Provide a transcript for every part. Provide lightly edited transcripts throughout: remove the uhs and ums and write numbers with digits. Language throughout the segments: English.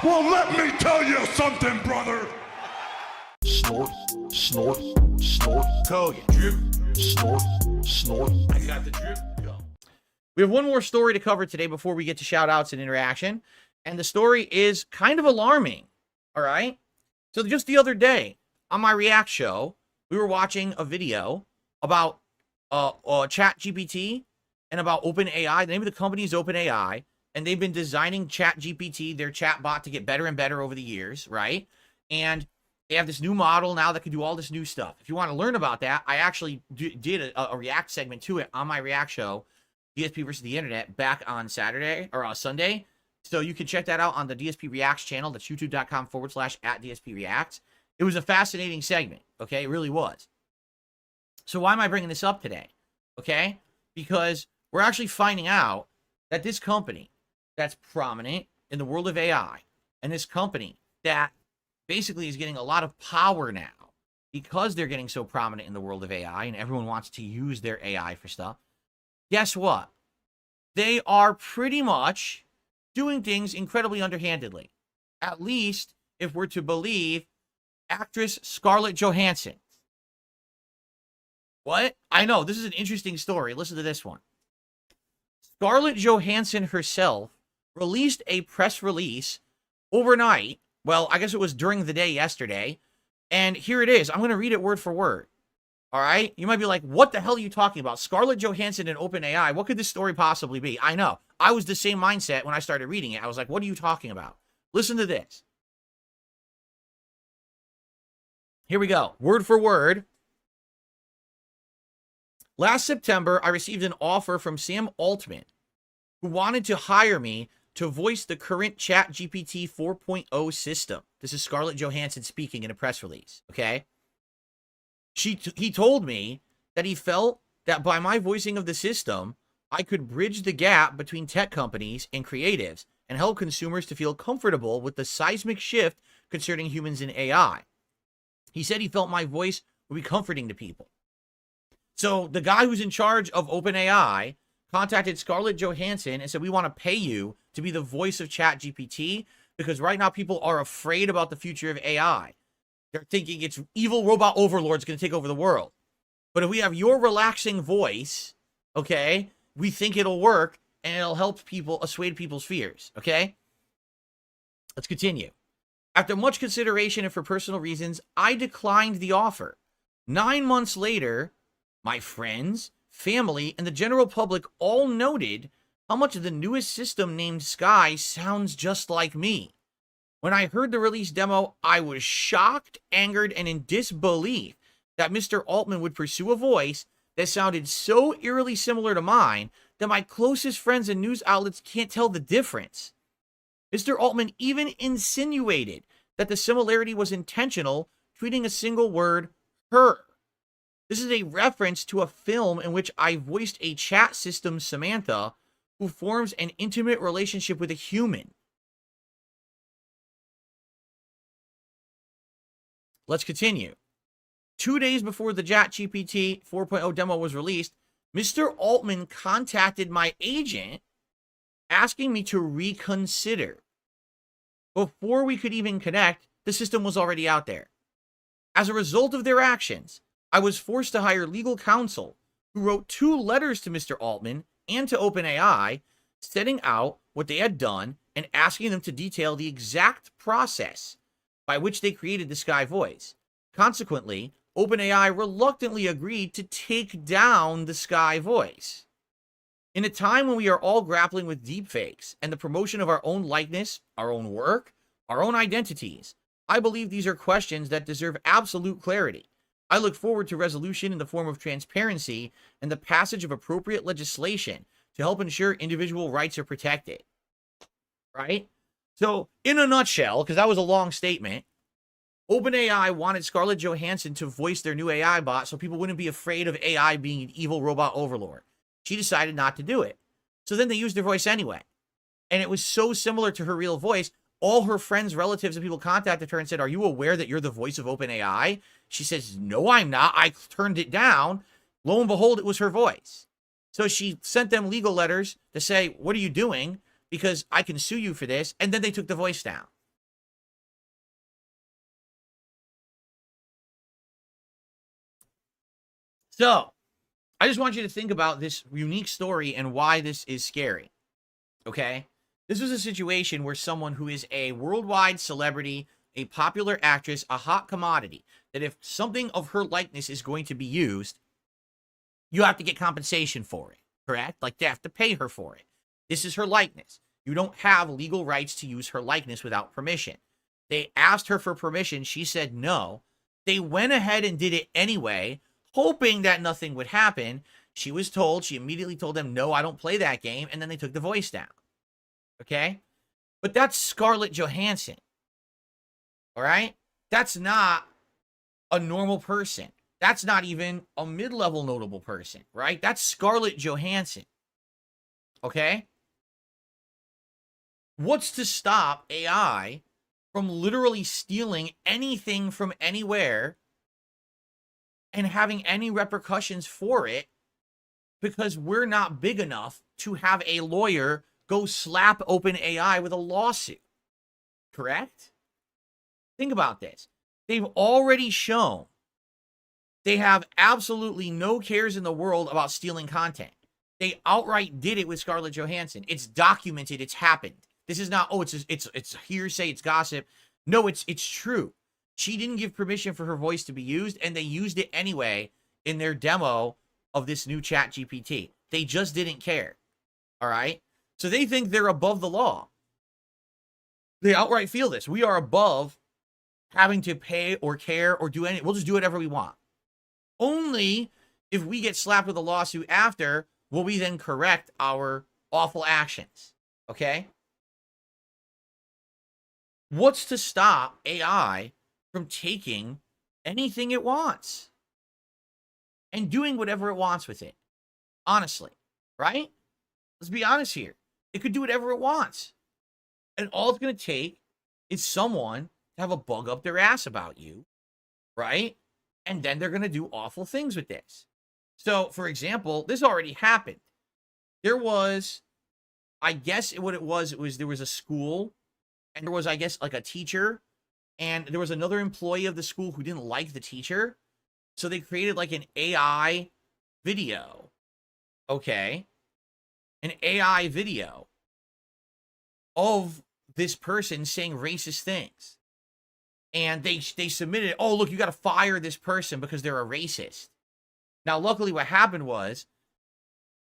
Well, let me tell you something, brother. Snort, snort, snort. Kogan. Drip. Snort, snort. I got the drip. Go. We have one more story to cover today before we get to shout outs and interaction. And the story is kind of alarming. All right. So just the other day on my React show, we were watching a video about ChatGPT and about OpenAI. The name of the company is OpenAI, and they've been designing ChatGPT, their chatbot, to get better and better over the years, right? And they have this new model now that can do all this new stuff. If you want to learn about that, I actually did a React segment to it on my React show, DSP versus the Internet, back on Saturday or Sunday. So you can check that out on the DSP Reacts channel. That's youtube.com/@DSP Reacts. It was a fascinating segment, okay? It really was. So why am I bringing this up today? Okay? Because we're actually finding out that this company that's prominent in the world of AI, and this company that basically is getting a lot of power now because they're getting so prominent in the world of AI and everyone wants to use their AI for stuff, guess what? They are pretty much doing things incredibly underhandedly. At least if we're to believe actress Scarlett Johansson. What? I know, this is an interesting story. Listen to this one. Scarlett Johansson herself released a press release overnight. Well, I guess it was during the day yesterday. And here it is. I'm going to read it word for word. All right? You might be like, what the hell are you talking about? Scarlett Johansson and OpenAI. What could this story possibly be? I know. I was the same mindset when I started reading it. I was like, what are you talking about? Listen to this. Here we go. Word for word. Last September, I received an offer from Sam Altman, who wanted to hire me to voice the current ChatGPT 4.0 system. This is Scarlett Johansson speaking in a press release, okay? He told me that he felt that by my voicing of the system, I could bridge the gap between tech companies and creatives and help consumers to feel comfortable with the seismic shift concerning humans and AI. He said he felt my voice would be comforting to people. So the guy who's in charge of OpenAI contacted Scarlett Johansson and said, we want to pay you to be the voice of ChatGPT because right now people are afraid about the future of AI. They're thinking it's evil robot overlords going to take over the world. But if we have your relaxing voice, okay, we think it'll work and it'll help people assuage people's fears, okay? Let's continue. After much consideration and for personal reasons, I declined the offer. 9 months later, my friends, family, and the general public all noted how much the newest system named Sky sounds just like me. When I heard the release demo, I was shocked, angered, and in disbelief that Mr. Altman would pursue a voice that sounded so eerily similar to mine that my closest friends and news outlets can't tell the difference. Mr. Altman even insinuated that the similarity was intentional, tweeting a single word, her. This is a reference to a film in which I voiced a chat system, Samantha, who forms an intimate relationship with a human. Let's continue. 2 days before the ChatGPT 4.0 demo was released, Mr. Altman contacted my agent asking me to reconsider. Before we could even connect, the system was already out there. As a result of their actions, I was forced to hire legal counsel who wrote 2 letters to Mr. Altman and to OpenAI, setting out what they had done and asking them to detail the exact process by which they created the Sky voice. Consequently, OpenAI reluctantly agreed to take down the Sky voice. In a time when we are all grappling with deepfakes and the promotion of our own likeness, our own work, our own identities, I believe these are questions that deserve absolute clarity. I look forward to resolution in the form of transparency and the passage of appropriate legislation to help ensure individual rights are protected. Right? So, in a nutshell, because that was a long statement, OpenAI wanted Scarlett Johansson to voice their new AI bot so people wouldn't be afraid of AI being an evil robot overlord. She decided not to do it. So then they used their voice anyway. And it was so similar to her real voice, all her friends, relatives, and people contacted her and said, are you aware that you're the voice of OpenAI? She says, no, I'm not. I turned it down. Lo and behold, it was her voice. So she sent them legal letters to say, what are you doing? Because I can sue you for this. And then they took the voice down. So, I just want you to think about this unique story and why this is scary. Okay? This was a situation where someone who is a worldwide celebrity, a popular actress, a hot commodity, that if something of her likeness is going to be used, you have to get compensation for it, correct? Like, they have to pay her for it. This is her likeness. You don't have legal rights to use her likeness without permission. They asked her for permission. She said no. They went ahead and did it anyway, hoping that nothing would happen. She was told, she immediately told them, no, I don't play that game. And then they took the voice down. Okay? But that's Scarlett Johansson. All right? That's not a normal person. That's not even a mid-level notable person, right? That's Scarlett Johansson. Okay? What's to stop AI from literally stealing anything from anywhere and having any repercussions for it because we're not big enough to have a lawyer go slap open AI with a lawsuit? Correct? Think about this. They've already shown they have absolutely no cares in the world about stealing content. They outright did it with Scarlett Johansson. It's documented. It's happened. This is not, oh, it's hearsay, it's gossip. No, it's true. She didn't give permission for her voice to be used, and they used it anyway in their demo of this new Chat GPT. They just didn't care. All right? So they think they're above the law. They outright feel this. We are above having to pay or care or do anything. We'll just do whatever we want. Only if we get slapped with a lawsuit after will we then correct our awful actions. Okay? What's to stop AI from taking anything it wants and doing whatever it wants with it? Honestly, right? Let's be honest here. It could do whatever it wants. And all it's going to take is someone to have a bug up their ass about you, right? And then they're going to do awful things with this. So, for example, this already happened. There was, I guess what it was there was a school, and there was, I guess, like a teacher, and there was another employee of the school who didn't like the teacher. So they created like an AI video. Okay. An AI video of this person saying racist things. And they submitted, oh, look, you got to fire this person because they're a racist. Now, luckily, what happened was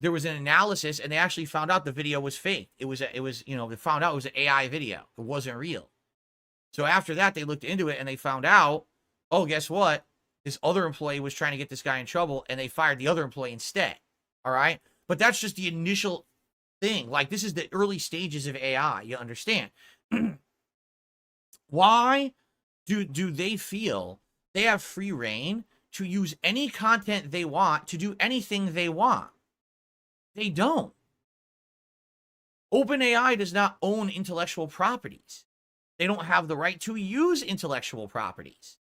there was an analysis, and they actually found out the video was fake. It was, they found out it was an AI video. It wasn't real. So after that, they looked into it, and they found out, oh, guess what? This other employee was trying to get this guy in trouble, and they fired the other employee instead. All right? But that's just the initial thing. Like, this is the early stages of AI. You understand? Why do they feel they have free reign to use any content they want to do anything they want? They don't. OpenAI does not own intellectual properties. They don't have the right to use intellectual properties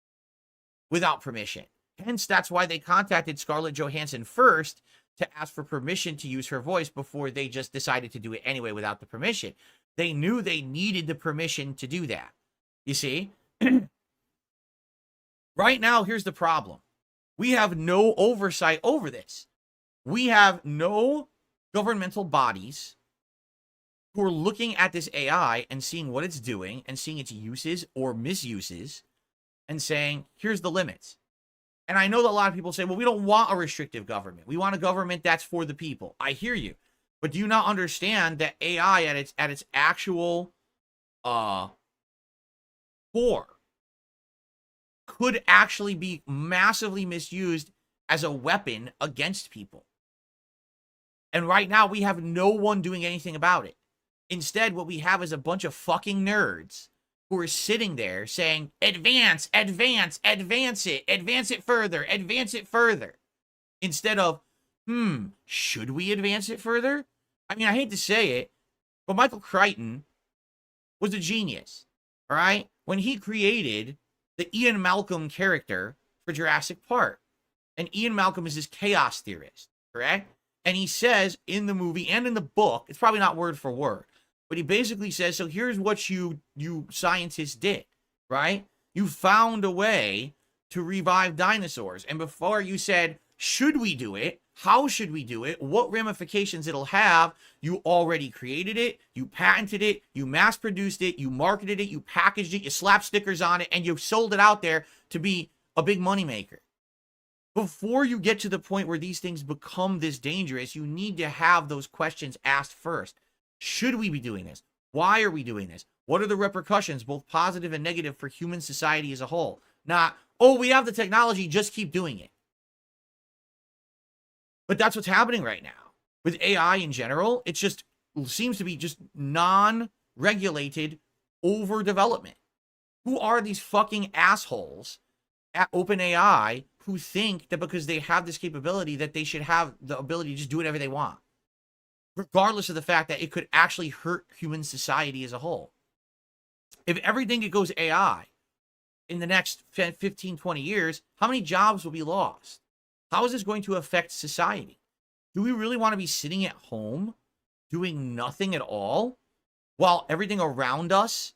without permission. Hence, that's why they contacted Scarlett Johansson first to ask for permission to use her voice before they just decided to do it anyway without the permission. They knew they needed the permission to do that. You see? Right now, here's the problem. We have no oversight over this. We have no governmental bodies who are looking at this AI and seeing what it's doing and seeing its uses or misuses and saying, here's the limits. And I know that a lot of people say, well, we don't want a restrictive government. We want a government that's for the people. I hear you. But do you not understand that AI at its actual core could actually be massively misused as a weapon against people? And right now, we have no one doing anything about it. Instead, what we have is a bunch of fucking nerds who are sitting there saying, advance, advance, advance it further, advance it further. Instead of, should we advance it further? I mean, I hate to say it, but Michael Crichton was a genius, all right? When he created the Ian Malcolm character for Jurassic Park. And Ian Malcolm is this chaos theorist, correct? And he says in the movie and in the book, it's probably not word for word, but he basically says, so here's what you scientists did, right? You found a way to revive dinosaurs. And before you said, Should we do it? How should we do it? What ramifications it'll have? You already created it, you patented it, you mass produced it, you marketed it, you packaged it, you slapped stickers on it, and you sold it out there to be a big moneymaker. Before you get to the point where these things become this dangerous, you need to have those questions asked first. Should we be doing this? Why are we doing this? What are the repercussions, both positive and negative, for human society as a whole? Not, oh, we have the technology, just keep doing it. But that's what's happening right now. With AI in general, it just seems to be just non-regulated overdevelopment. Who are these fucking assholes at OpenAI who think that because they have this capability that they should have the ability to just do whatever they want, regardless of the fact that it could actually hurt human society as a whole? If everything that goes AI in the next 15, 20 years, how many jobs will be lost? How is this going to affect society? Do we really want to be sitting at home doing nothing at all while everything around us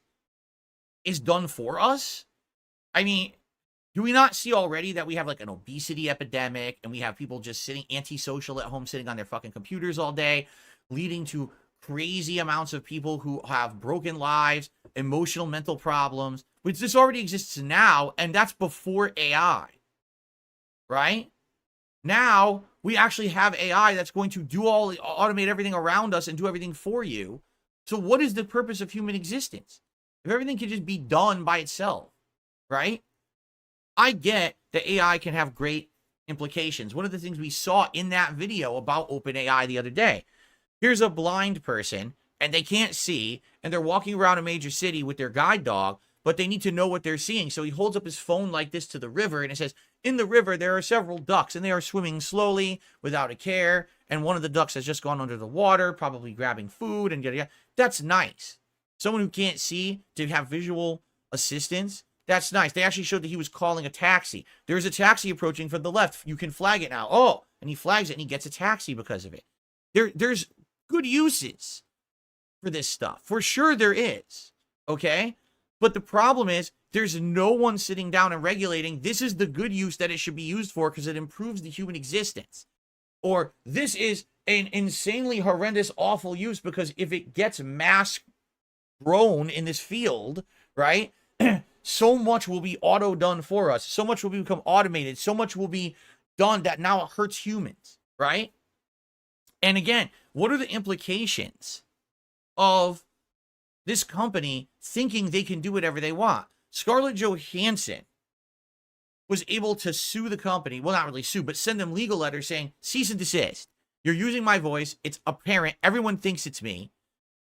is done for us? I mean, do we not see already that we have like an obesity epidemic and we have people just sitting antisocial at home, sitting on their fucking computers all day, leading to crazy amounts of people who have broken lives, emotional, mental problems, which this already exists now, and that's before AI, right? Now, we actually have AI that's going to automate everything around us and do everything for you. So what is the purpose of human existence? If everything can just be done by itself, right? I get that AI can have great implications. One of the things we saw in that video about OpenAI the other day, here's a blind person and they can't see and they're walking around a major city with their guide dog, but they need to know what they're seeing. So he holds up his phone like this to the river and it says, in the river, there are several ducks and they are swimming slowly without a care. And one of the ducks has just gone under the water, probably grabbing food and yada yada. That's nice. Someone who can't see to have visual assistance, that's nice. They actually showed that he was calling a taxi. There's a taxi approaching from the left. You can flag it now. Oh, and he flags it and he gets a taxi because of it. There's good uses for this stuff. For sure there is. Okay? But the problem is there's no one sitting down and regulating this is the good use that it should be used for because it improves the human existence. Or this is an insanely horrendous, awful use because if it gets mass grown in this field, right, so much will be auto done for us. So much will become automated. So much will be done that now it hurts humans, right? And again, what are the implications of this company thinking they can do whatever they want? Scarlett Johansson was able to sue the company. Well, not really sue, but send them legal letters saying, cease and desist. You're using my voice. It's apparent. Everyone thinks it's me.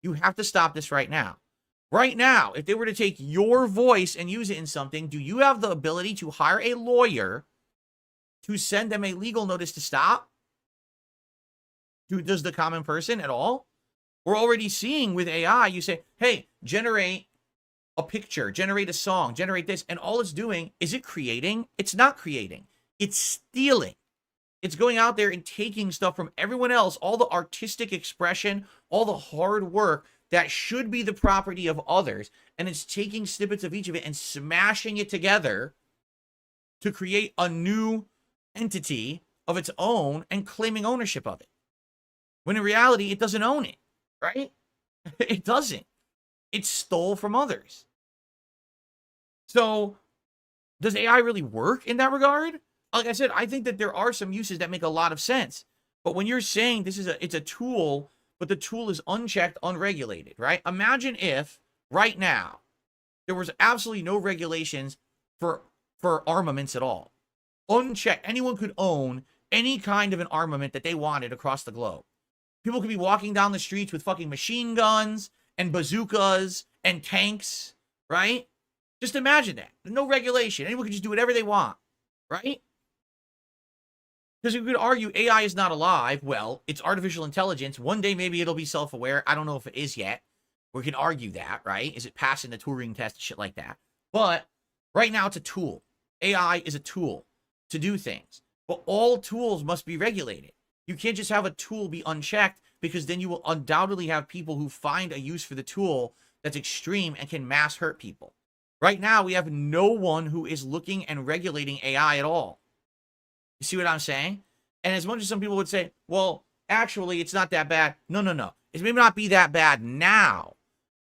You have to stop this right now. Right now, if they were to take your voice and use it in something, do you have the ability to hire a lawyer to send them a legal notice to stop? Does the common person at all? We're already seeing with AI, you say, hey, generate a picture, generate a song, generate this, and all it's doing, is it creating? It's not creating. It's stealing. It's going out there and taking stuff from everyone else, all the artistic expression, all the hard work that should be the property of others, and it's taking snippets of each of it and smashing it together to create a new entity of its own and claiming ownership of it. When in reality, it doesn't own it, right? It doesn't. It stole from others. So, does AI really work in that regard? Like I said, I think that there are some uses that make a lot of sense. But when you're saying it's a tool, but the tool is unchecked, unregulated, right? Imagine if right now there was absolutely no regulations for armaments at all. Unchecked. Anyone could own any kind of an armament that they wanted across the globe. People could be walking down the streets with fucking machine guns and bazookas and tanks, right? Just imagine that. No regulation. Anyone could just do whatever they want, right? Because you could argue AI is not alive. Well, it's artificial intelligence. One day maybe it'll be self-aware. I don't know if it is yet. We can argue that, right? Is it passing the Turing test and shit like that? But right now it's a tool. AI is a tool to do things. But all tools must be regulated. You can't just have a tool be unchecked because then you will undoubtedly have people who find a use for the tool that's extreme and can mass hurt people. Right now, we have no one who is looking and regulating AI at all. You see what I'm saying? And as much as some people would say, well, actually, it's not that bad. No, no, no. It may not be that bad now.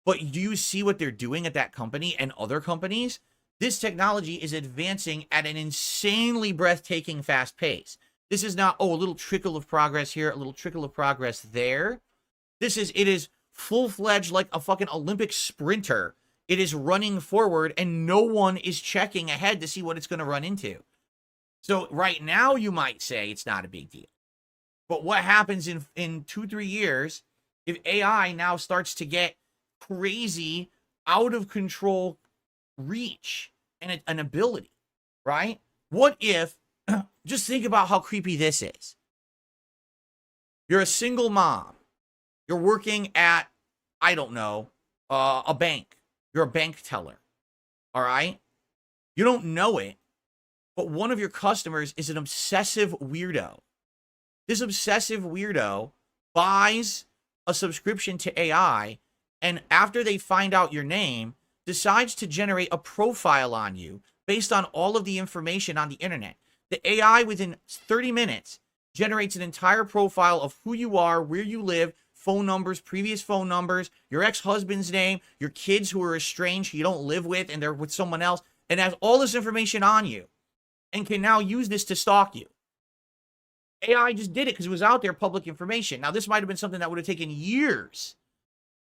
But do you see what they're doing at that company and other companies? This technology is advancing at an insanely breathtaking fast pace. This is not, oh, a little trickle of progress here, a little trickle of progress there. It is full-fledged like a fucking Olympic sprinter. It is running forward and no one is checking ahead to see what it's going to run into. So right now you might say it's not a big deal. But what happens in 2-3 years if AI now starts to get crazy, out of control reach and an ability, right? What if, just think about how creepy this is. You're a single mom. You're working at, I don't know, a bank. You're a bank teller, all right? You don't know it, but one of your customers is an obsessive weirdo. This obsessive weirdo buys a subscription to AI, and after they find out your name, decides to generate a profile on you based on all of the information on the internet. The AI within 30 minutes generates an entire profile of who you are, where you live, phone numbers, previous phone numbers, your ex-husband's name, your kids who are estranged, who you don't live with, and they're with someone else, and has all this information on you, and can now use this to stalk you. AI just did it because it was out there, public information. Now, this might have been something that would have taken years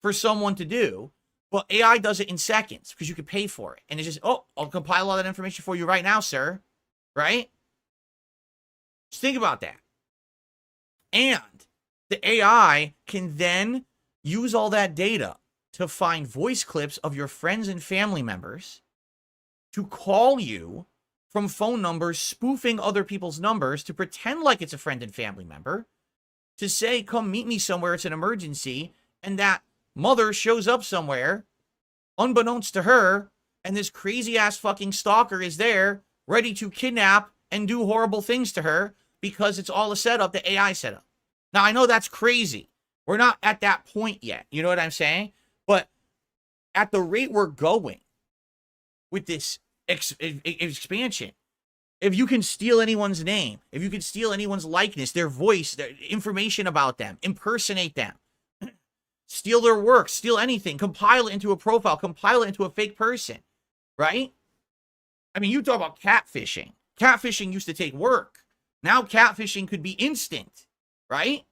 for someone to do, but AI does it in seconds because you can pay for it. And it's just, oh, I'll compile all that information for you right now, sir. Right? Just think about that. And the AI can then use all that data to find voice clips of your friends and family members to call you from phone numbers, spoofing other people's numbers to pretend like it's a friend and family member, to say, come meet me somewhere, it's an emergency, and that mother shows up somewhere, unbeknownst to her, and this crazy-ass fucking stalker is there, ready to kidnap and do horrible things to her, because it's all a setup, the AI setup. Now, I know that's crazy. We're not at that point yet, you know what I'm saying? But at the rate we're going with this expansion, if you can steal anyone's name, if you can steal anyone's likeness, their voice, their information about them, impersonate them, steal their work, steal anything, compile it into a profile, compile it into a fake person, right? I mean, you talk about catfishing. Catfishing used to take work. Now catfishing could be instant, right?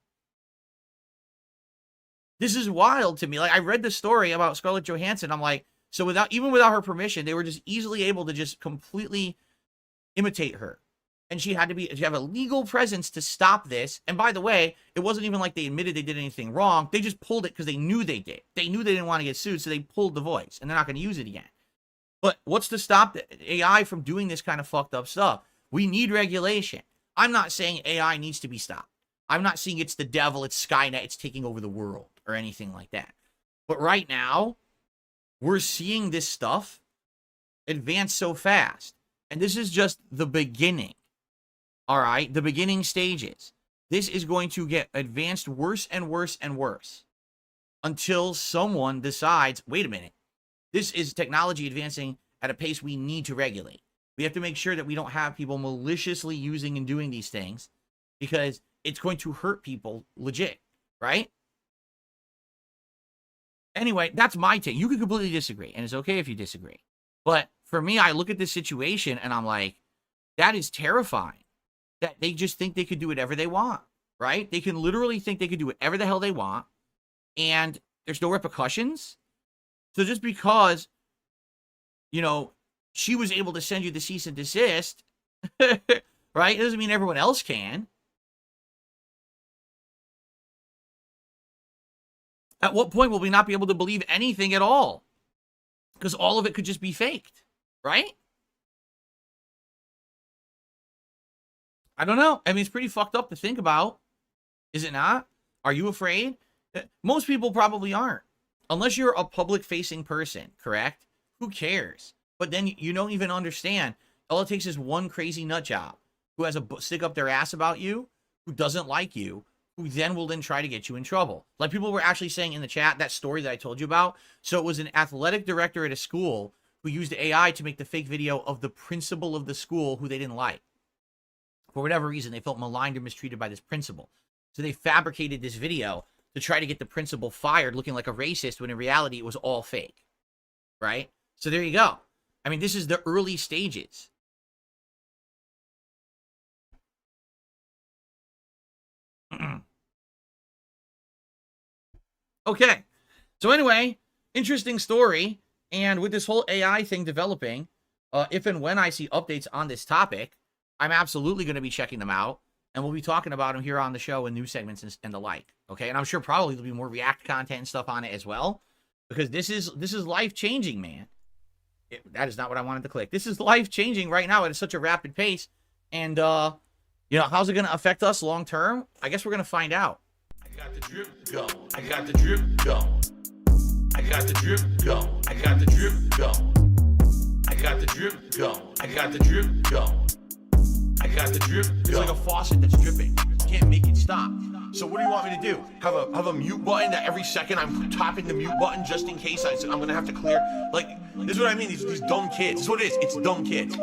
This is wild to me. Like, I read the story about Scarlett Johansson. I'm like, so even without her permission, they were just easily able to just completely imitate her. And she have a legal presence to stop this. And by the way, it wasn't even like they admitted they did anything wrong. They just pulled it because they knew they did. They knew they didn't want to get sued, so they pulled the voice. And they're not going to use it again. But what's to stop the AI from doing this kind of fucked up stuff? We need regulation. I'm not saying AI needs to be stopped. I'm not saying it's the devil, it's Skynet, it's taking over the world, or anything like that. But right now, we're seeing this stuff advance so fast. And this is just the beginning. All right? The beginning stages. This is going to get advanced worse and worse and worse until someone decides, wait a minute, this is technology advancing at a pace we need to regulate. We have to make sure that we don't have people maliciously using and doing these things, because it's going to hurt people legit, right? Anyway, that's my take. You can completely disagree, and it's okay if you disagree. But for me, I look at this situation, and I'm like, that is terrifying. That they just think they could do whatever they want, right? They can literally think they could do whatever the hell they want, and there's no repercussions. So just because, you know, she was able to send you the cease and desist, right? It doesn't mean everyone else can. At what point will we not be able to believe anything at all? Because all of it could just be faked, right? I don't know. I mean, it's pretty fucked up to think about. Is it not? Are you afraid? Most people probably aren't. Unless you're a public-facing person, correct? Who cares? But then you don't even understand. All it takes is one crazy nut job who has a stick up their ass about you, who doesn't like you, who then will try to get you in trouble. Like people were actually saying in the chat, that story that I told you about. So it was an athletic director at a school who used AI to make the fake video of the principal of the school who they didn't like. For whatever reason, they felt maligned or mistreated by this principal. So they fabricated this video to try to get the principal fired, looking like a racist, when in reality it was all fake. Right? So there you go. I mean, this is the early stages. Okay. So anyway, interesting story. And with this whole AI thing developing, if and when I see updates on this topic, I'm absolutely going to be checking them out. And we'll be talking about them here on the show in news segments and the like. Okay. And I'm sure probably there'll be more React content and stuff on it as well. Because this is life-changing, man. That is not what I wanted to click. This is life-changing right now at such a rapid pace. And, you know, how's it going to affect us long term? I guess we're going to find out. I got the drip going. I got the drip going. I got the drip going. I got the drip going. I got the drip going. I got the drip going. I got the drip going. It's like a faucet that's dripping. You can't make it stop. So what do you want me to do? Have a mute button that every second I'm tapping the mute button just in case I'm gonna have to clear? Like, this is what I mean. These dumb kids. This is what it is. It's dumb kids.